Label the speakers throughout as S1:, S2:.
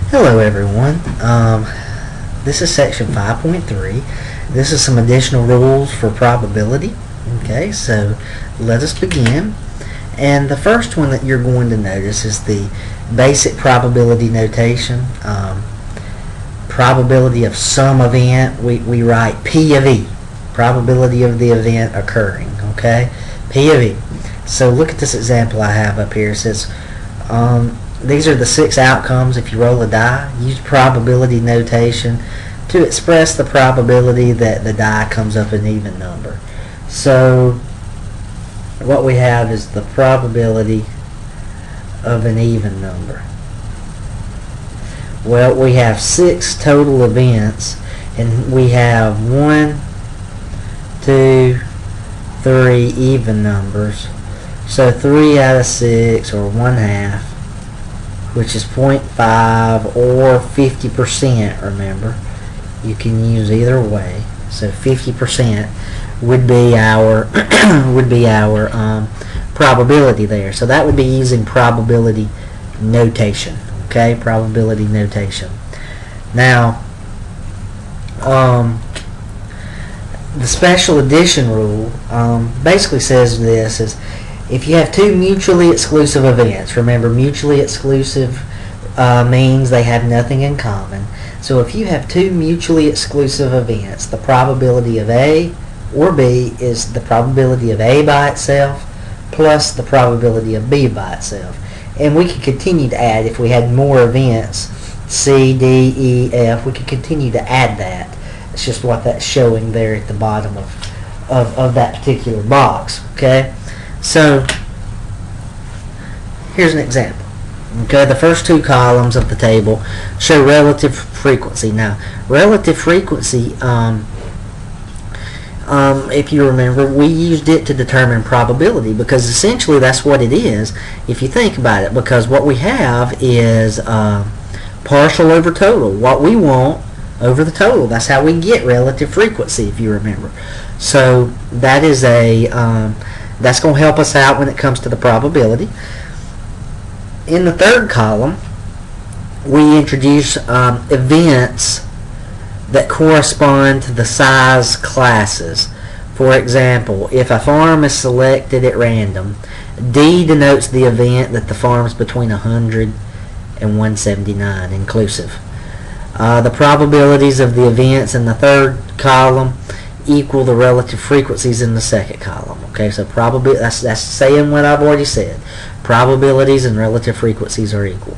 S1: Hello everyone. This is section 5.3. This is some additional rules for probability. Okay, so let us begin. And the first one that you're going to notice is the basic probability notation. Probability of some event, we write P of E. Probability of the event occurring. Okay, P of E. So look at this example I have up here. It says these are the 6 outcomes if you roll a die. Use probability notation to express the probability that the die comes up an even number. So what we have is the probability of an even number. Well, we have 6 total events, and we have 1, 2, 3 even numbers. So 3 out of 6, or 1/2, which is 0.5 or 50%. Remember, you can use either way. So 50% would be our probability there. So that would be using probability notation. Okay, probability notation. Now, the special addition rule basically says this is, if you have 2 mutually exclusive events, remember mutually exclusive means they have nothing in common. So if you have 2 mutually exclusive events, the probability of A or B is the probability of A by itself plus the probability of B by itself. And we could continue to add, if we had more events, C, D, E, F, we could continue to add that. It's just what that's showing there at the bottom of that particular box. Okay? So here's an example. Okay, the first 2 columns of the table show relative frequency. Now, relative frequency, if you remember, we used it to determine probability, because essentially that's what it is if you think about it, because what we have is partial over total. What we want over the total. That's how we get relative frequency, if you remember. So that is that's going to help us out when it comes to the probability. In the third column, we introduce events that correspond to the size classes. For example, if a farm is selected at random, D denotes the event that the farm is between 100 and 179 inclusive. The probabilities of the events in the third column equal the relative frequencies in the second column. Okay, so that's saying what I've already said. Probabilities and relative frequencies are equal.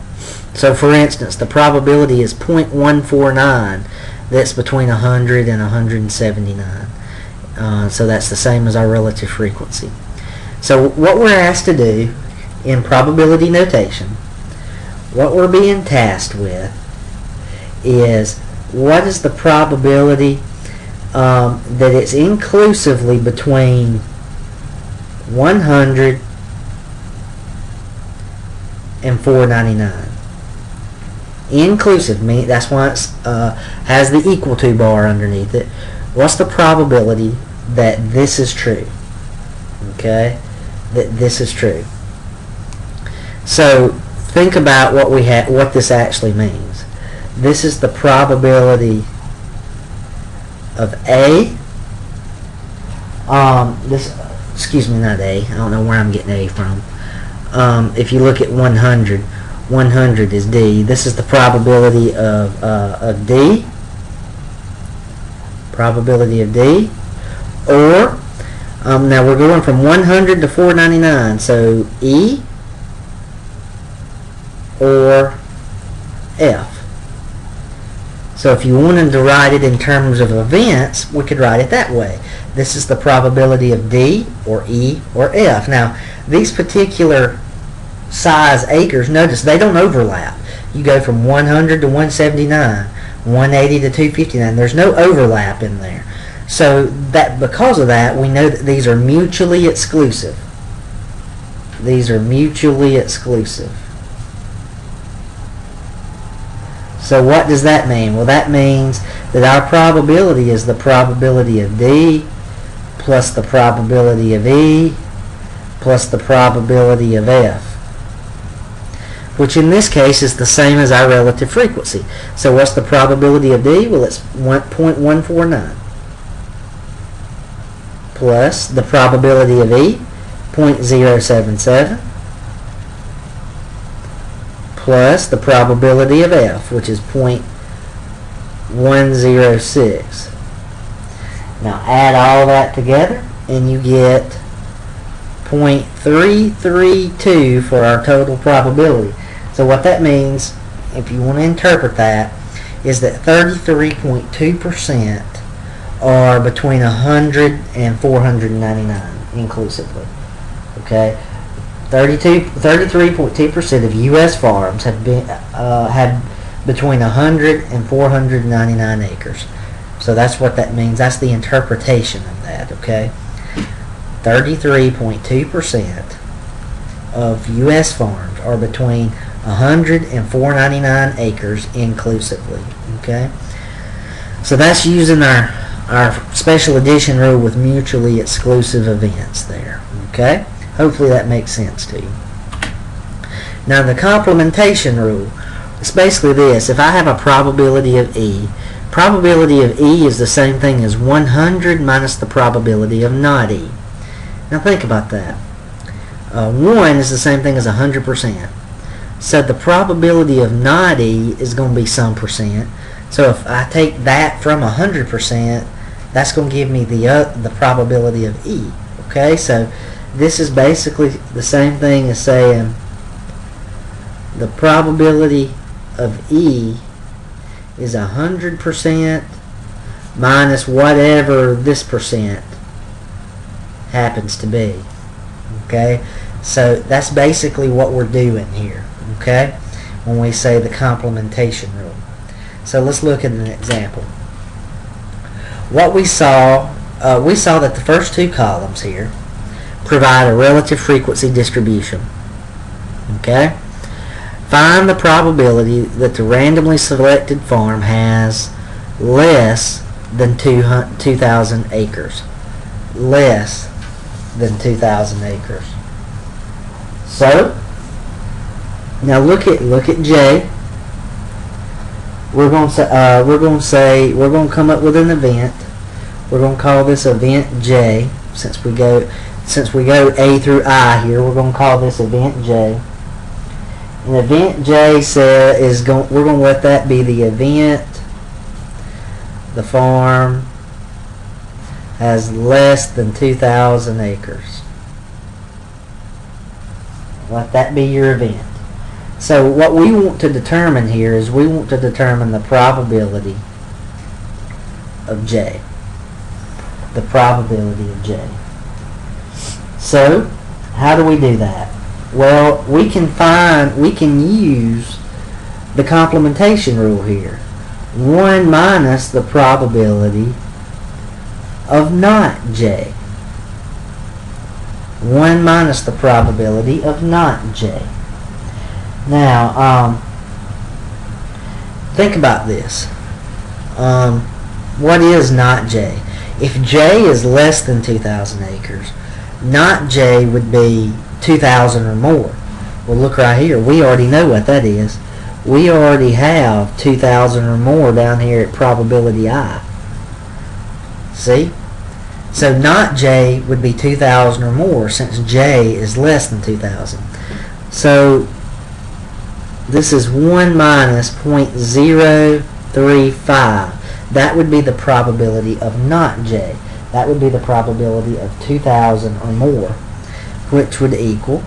S1: So for instance, the probability is 0.149 that's between 100 and 179. So that's the same as our relative frequency. So what we're asked to do in probability notation, what we're being tasked with is, what is the probability that it's inclusively between 100 and 499. Inclusive, that's why it has the equal to bar underneath it. What's the probability that this is true? Okay, that this is true. So think about what this actually means. This is the probability of A. Excuse me, not A. I don't know where I'm getting A from. If you look at 100, 100 is D. This is the probability of D. Probability of D. Or, now we're going from 100 to 499. So E or F. So if you wanted to write it in terms of events, we could write it that way. This is the probability of D or E or F. Now, these particular size acres, notice they don't overlap. You go from 100 to 179, 180 to 259. There's no overlap in there. So that because of that, we know that these are mutually exclusive. These are mutually exclusive. So what does that mean? Well, that means that our probability is the probability of D plus the probability of E plus the probability of F. which in this case is the same as our relative frequency. So what's the probability of D? Well, it's 0.149 plus the probability of E, 0.077, plus the probability of F, which is 0.106. Now add all that together and you get 0.332 for our total probability. So what that means, if you want to interpret that, is that 33.2% are between 100 and 499 inclusively. Okay, 33.2% of U.S. farms have had between 100 and 499 acres. So that's what that means. That's the interpretation of that. Okay, 33.2% of U.S. farms are between 100 and 499 acres inclusively. Okay, so that's using our special addition rule with mutually exclusive events there. Okay, hopefully that makes sense to you. Now the complementation rule is basically this: if I have a probability of E is the same thing as 100 minus the probability of not E. Now think about that. 1 is the same thing as 100%. So the probability of not E is going to be some percent. So if I take that from 100%, that's going to give me the probability of E. Okay, so this is basically the same thing as saying the probability of E is 100% minus whatever this percent happens to be. Okay, so that's basically what we're doing here. Okay, when we say the complementation rule. So let's look at an example. What we saw that the first two columns here provide a relative frequency distribution. Okay, find the probability that the randomly selected farm has less than 2,000 acres. Less than 2,000 acres. So now look at J. We're going to come up with an event. We're going to call this event J. Since we go A through I here, we're going to call this event J. And event J we're going to let that be the event the farm has less than 2,000 acres. Let that be your event. So what we want to determine here is we want to determine the probability of J. The probability of J. So how do we do that? Well, we can use the complementation rule here. 1 minus the probability of not J. 1 minus the probability of not J. Now, think about this. What is not J? If J is less than 2,000 acres, not J would be 2,000 or more. Well, look right here. We already know what that is. We already have 2,000 or more down here at probability I. See? So not J would be 2,000 or more since J is less than 2,000. So this is 1 minus 0.035. That would be the probability of not J. That would be the probability of 2,000 or more, which would equal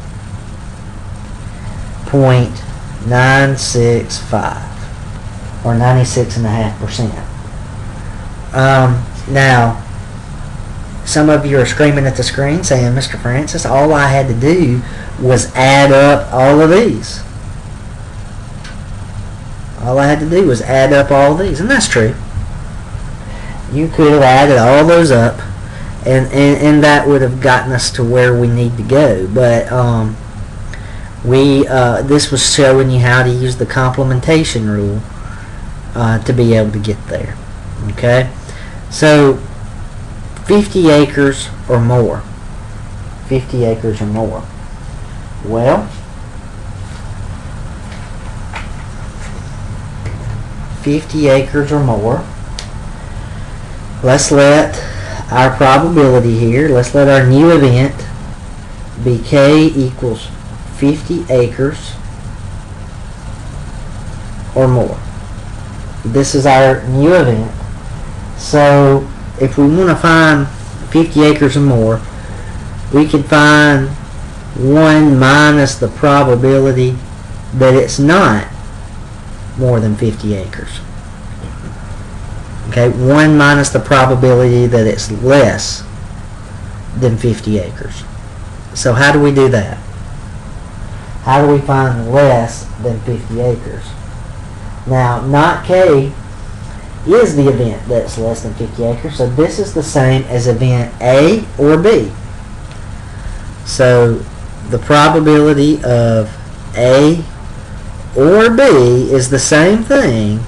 S1: 0.965 or 96.5%. Now, some of you are screaming at the screen saying, Mr. Francis, all I had to do was add up all of these. All I had to do was add up all these, and that's true. You could have added all those up, and that would have gotten us to where we need to go. But this was showing you how to use the complementation rule to be able to get there. Okay, so 50 acres or more. 50 acres or more. Well, 50 acres or more. Let's let our probability here, let's let our new event be K equals 50 acres or more. This is our new event. So if we want to find 50 acres or more, we can find 1 minus the probability that it's not more than 50 acres. Okay, 1 minus the probability that it's less than 50 acres. So how do we do that? How do we find less than 50 acres? Now, not K is the event that's less than 50 acres, so this is the same as event A or B. So the probability of A or B is the same thing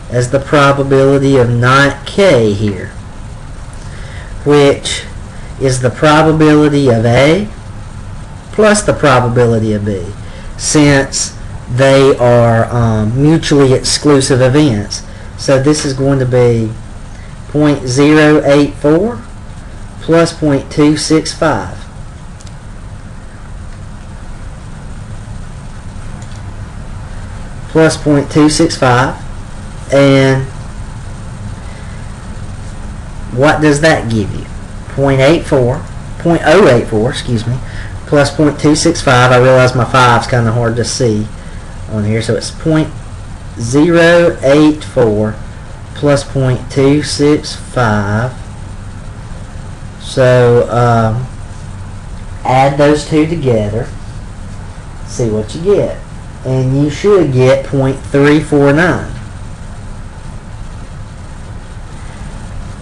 S1: as the probability of not K here, which is the probability of A plus the probability of B, since they are mutually exclusive events. So this is going to be 0.084 plus 0.265. Plus 0.265, and what does that give you? 0.084, excuse me, plus 0.265. I realize my 5's kind of hard to see on here, so it's 0.084 plus 0.265. So add those two together, see what you get, and you should get 0.349.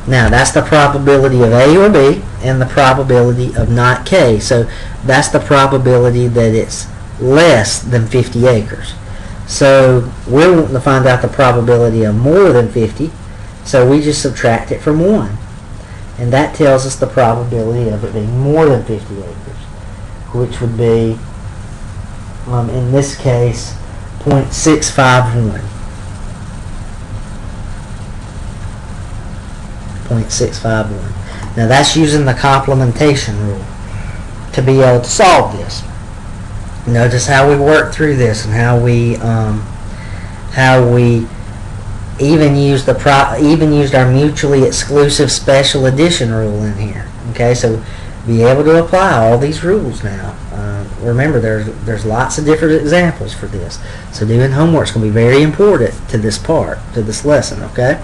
S1: Now that's the probability of A or B and the probability of not K. So that's the probability that it's less than 50 acres. So we're wanting to find out the probability of more than 50, so we just subtract it from 1. And that tells us the probability of it being more than 50 acres, which would be, in this case, 0.651. 0.651. Now that's using the complementation rule to be able to solve this. Notice how we work through this and how we even used our mutually exclusive special addition rule in here. Okay, so be able to apply all these rules now. Remember, there's lots of different examples for this. So doing homework is going to be very important to this part, to this lesson. Okay.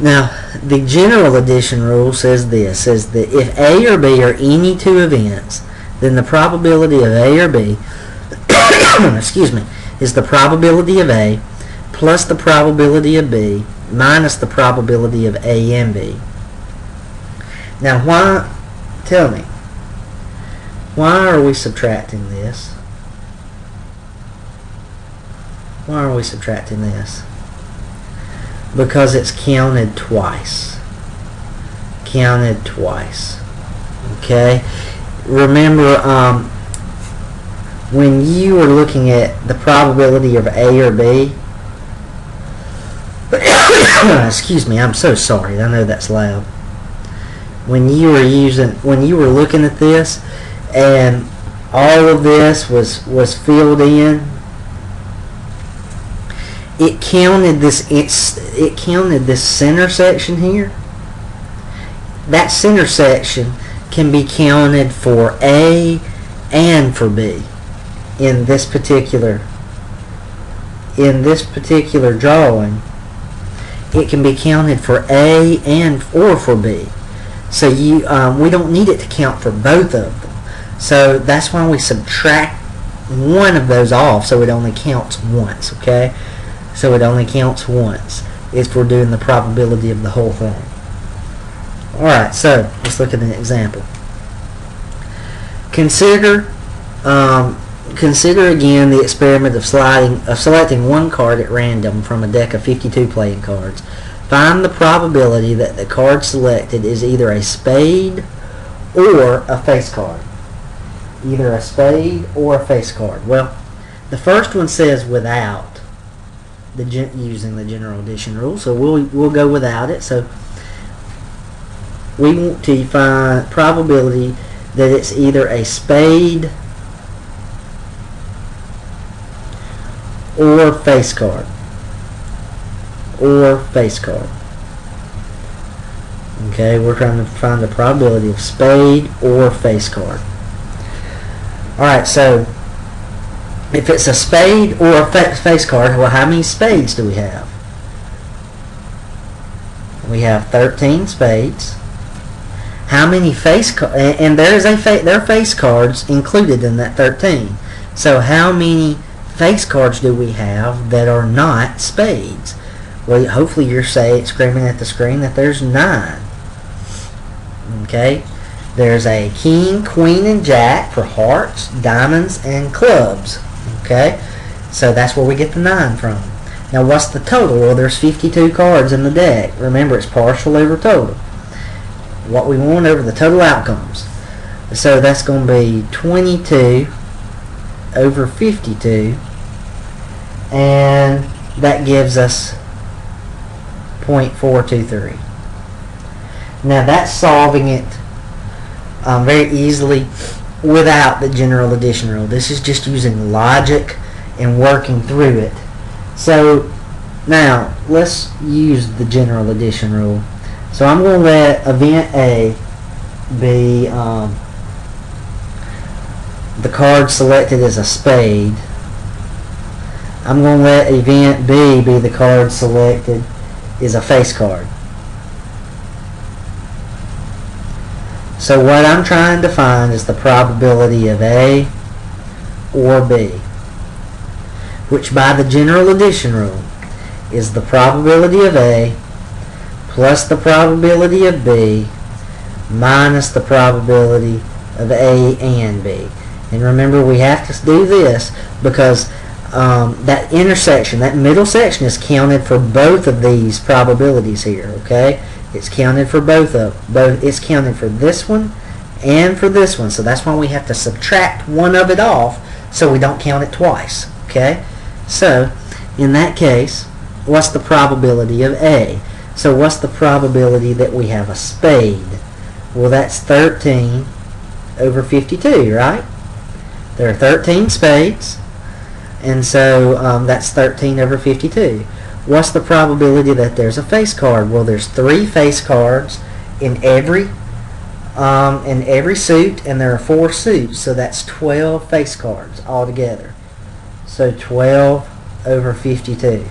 S1: Now, the general addition rule says this, says that if A or B are any two events, then the probability of A or B excuse me, is the probability of A plus the probability of B minus the probability of A and B. Now, tell me, why are we subtracting this? Why are we subtracting this? Because it's counted twice. Counted twice. Okay? Remember, when you were looking at the probability of A or B, excuse me, I'm so sorry, I know that's loud. When you were looking at this and all of this was filled in, it counted this center section here. That center section can be counted for A and for B in this particular drawing. It can be counted for A or for B. So we don't need it to count for both of them. So that's why we subtract one of those off, so it only counts once. Okay, so it only counts once if we're doing the probability of the whole thing. Alright, so let's look at an example. Consider again the experiment of selecting one card at random from a deck of 52 playing cards. Find the probability that the card selected is either a spade or a face card. Either a spade or a face card. Well, the first one says without. using the general addition rule, so we'll go without it. So we want to find probability that it's either a spade or face card. Okay, we're trying to find the probability of spade or face card. Alright, so if it's a spade or a face card, well, how many spades do we have? We have 13 spades. How many face cards? And there are face cards included in that 13. So how many face cards do we have that are not spades? Well, hopefully you're screaming at the screen that there's 9. Okay, there's a king, queen, and jack for hearts, diamonds, and clubs. Okay, so that's where we get the 9 from. Now, what's the total? Well, there's 52 cards in the deck. Remember, it's partial over total. What we want over the total outcomes. So that's going to be 22 over 52, and that gives us 0.423. Now that's solving it very easily without the general addition rule. This is just using logic and working through it. So now let's use the general addition rule. So I'm going to let event A be the card selected as a spade. I'm going to let event B be the card selected as a face card. So what I'm trying to find is the probability of A or B, which by the general addition rule is the probability of A plus the probability of B minus the probability of A and B. And remember, we have to do this because that intersection, that middle section, is counted for both of these probabilities here. Okay, it's counted for both. It's counted for this one and for this one. So that's why we have to subtract one of it off so we don't count it twice. Okay, so in that case, what's the probability of A? So what's the probability that we have a spade? Well, that's 13 over 52, right? There are 13 spades, and so that's 13 over 52. What's the probability that there's a face card? Well, there's 3 face cards in every suit, and there are 4 suits, so that's 12 face cards altogether. So 12 over 52.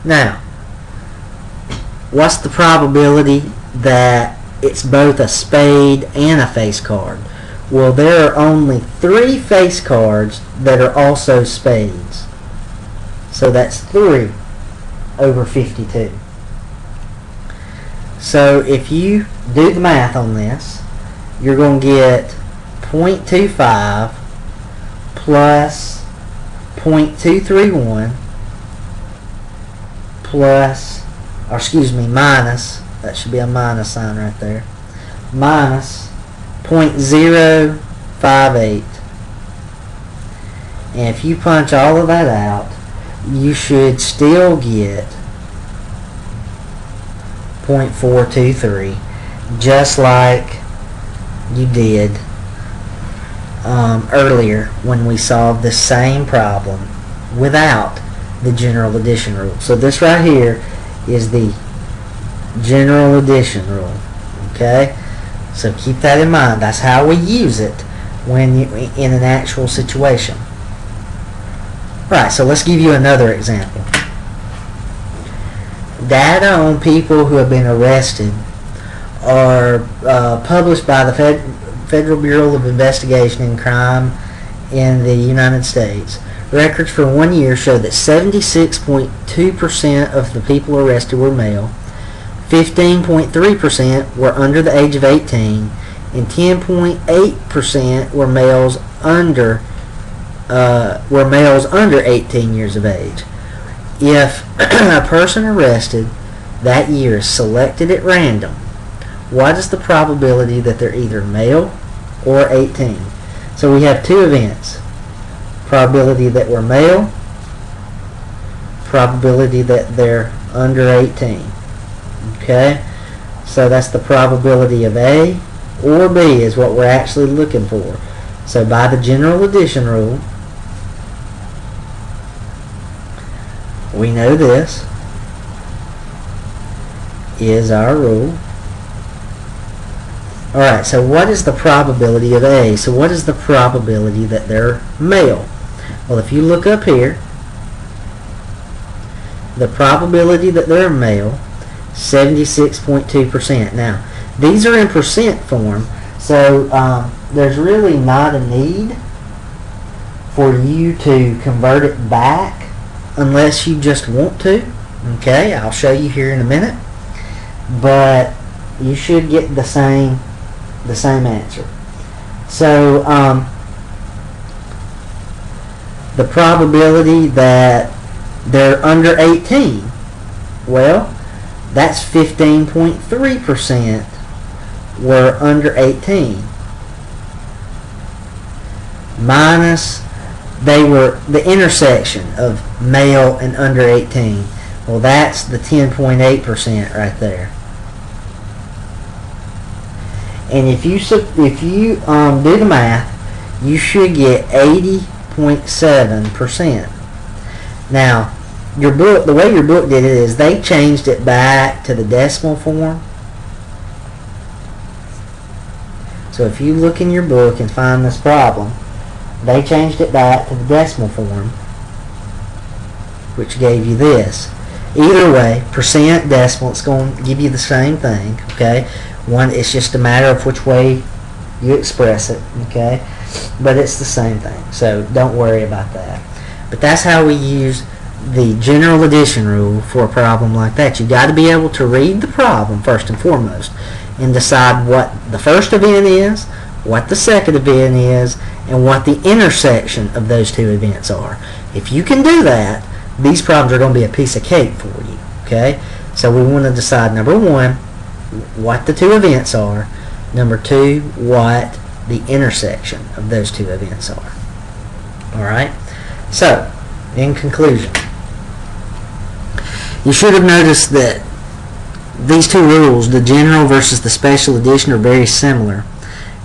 S1: Now, what's the probability that it's both a spade and a face card? Well, there are only 3 face cards that are also spades. So that's 3 over 52. So if you do the math on this, you're going to get 0.25 plus 0.231 plus, or excuse me, minus, that should be a minus sign right there, minus 0.058. And if you punch all of that out, you should still get 0.423, just like you did earlier when we solved the same problem without the general addition rule. So this right here is the general addition rule. Okay, so keep that in mind. That's how we use it when you in an actual situation. Right, so let's give you another example. Data on people who have been arrested are published by the Federal Bureau of Investigation and Crime in the United States. Records for 1 year show that 76.2% of the people arrested were male, 15.3% were under the age of 18, and 10.8% were males under 18 years of age. If a person arrested that year is selected at random, what is the probability that they're either male or 18? So we have 2 events. Probability that we're male probability that they're under 18. Okay? So that's the probability of A or B is what we're actually looking for. So by the general addition rule, we know this is our rule. Alright, so what is the probability of A? So what is the probability that they're male? Well, if you look up here, the probability that they're male, 76.2%. Now, these are in percent form, so there's really not a need for you to convert it back unless you just want to. Okay, I'll show you here in a minute. But you should get the same answer. So the probability that they're under 18, well, that's 15.3% were under 18 minus they were the intersection of male and under 18. Well, that's the 10.8% right there. And if you do the math, you should get 80.7%. Now, your book, the way your book did it is they changed it back to the decimal form. So if you look in your book and find this problem, they changed it back to the decimal form, which gave you this. Either way, percent, decimal, it's going to give you the same thing, okay? One, it's just a matter of which way you express it, okay? But it's the same thing, so don't worry about that. But that's how we use the general addition rule for a problem like that. You got to be able to read the problem first and foremost and decide what the first event is, what the second event is, and what the intersection of those two events are. If you can do that, these problems are going to be a piece of cake for you, okay? So we want to decide, number one, what the two events are, number two, what the intersection of those two events are. Alright? So, in conclusion, you should have noticed that these two rules, the general versus the special addition, are very similar.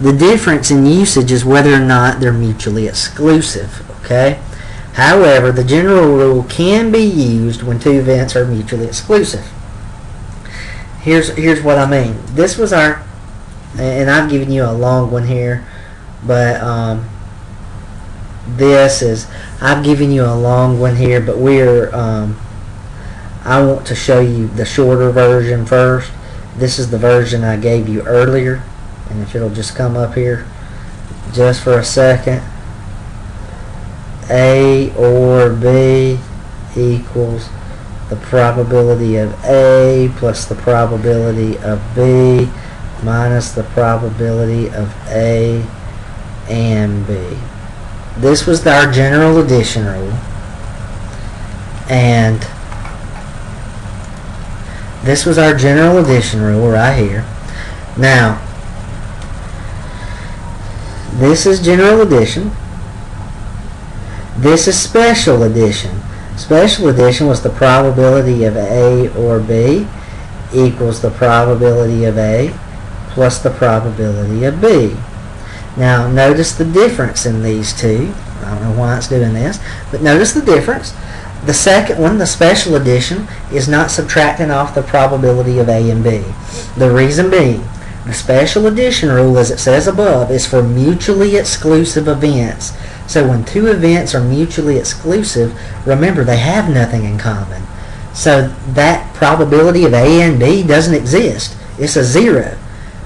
S1: The difference in usage is whether or not they're mutually exclusive, okay? However, the general rule can be used when two events are mutually exclusive. Here's what I mean. This was our, and I've given you a long one here, but this is, I've given you a long one here, but we're, I want to show you the shorter version first. This is the version I gave you earlier, and if it'll just come up here just for a second. A or B equals the probability of A plus the probability of B minus the probability of A and B. This was our general addition rule, and this was our general addition rule right here. Now, this is general addition. This is special addition. Special addition was the probability of A or B equals the probability of A plus the probability of B. Now, notice the difference in these two. I don't know why it's doing this, but notice the difference. The second one, the special addition, is not subtracting off the probability of A and B. The reason being, the special addition rule, as it says above, is for mutually exclusive events. So when two events are mutually exclusive, remember they have nothing in common. So that probability of A and B doesn't exist. It's a zero.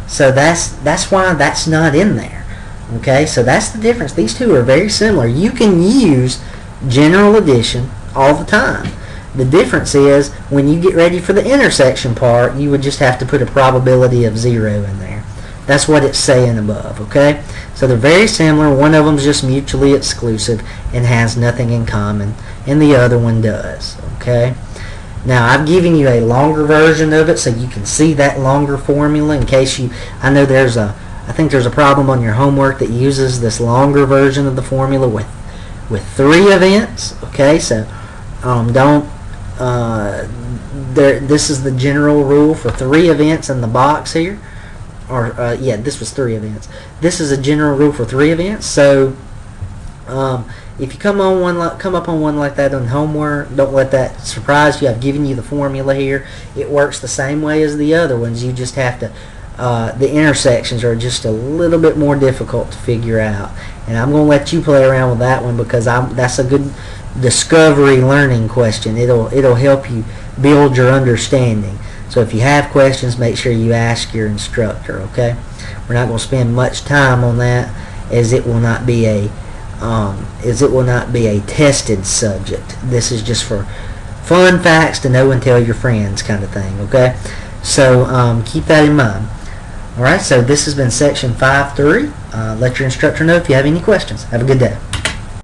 S1: So that's why that's not in there. Okay, so that's the difference. These two are very similar. You can use general addition all the time. The difference is when you get ready for the intersection part, you would just have to put a probability of 0 in there. That's what it's saying above, okay? So they're very similar. One of them is just mutually exclusive and has nothing in common, and the other one does, okay? Now, I've given you a longer version of it so you can see that longer formula in case you, I know I think there's a problem on your homework that uses this longer version of the formula with 3 events, okay? So don't this is the general rule for 3 events in the box here. Or yeah, this was 3 events. This is a general rule for 3 events. So if you come up on one like that on homework, don't let that surprise you. I've given you the formula here. It works the same way as the other ones. You just have to, the intersections are just a little bit more difficult to figure out. And I'm going to let you play around with that one because that's a good discovery learning question. It'll help you build your understanding. So if you have questions, make sure you ask your instructor, okay? We're not going to spend much time on that as it will not be a tested subject. This is just for fun facts to know and tell your friends kind of thing, okay? So keep that in mind. Alright, so this has been section 5.3. Let your instructor know if you have any questions. Have a good day.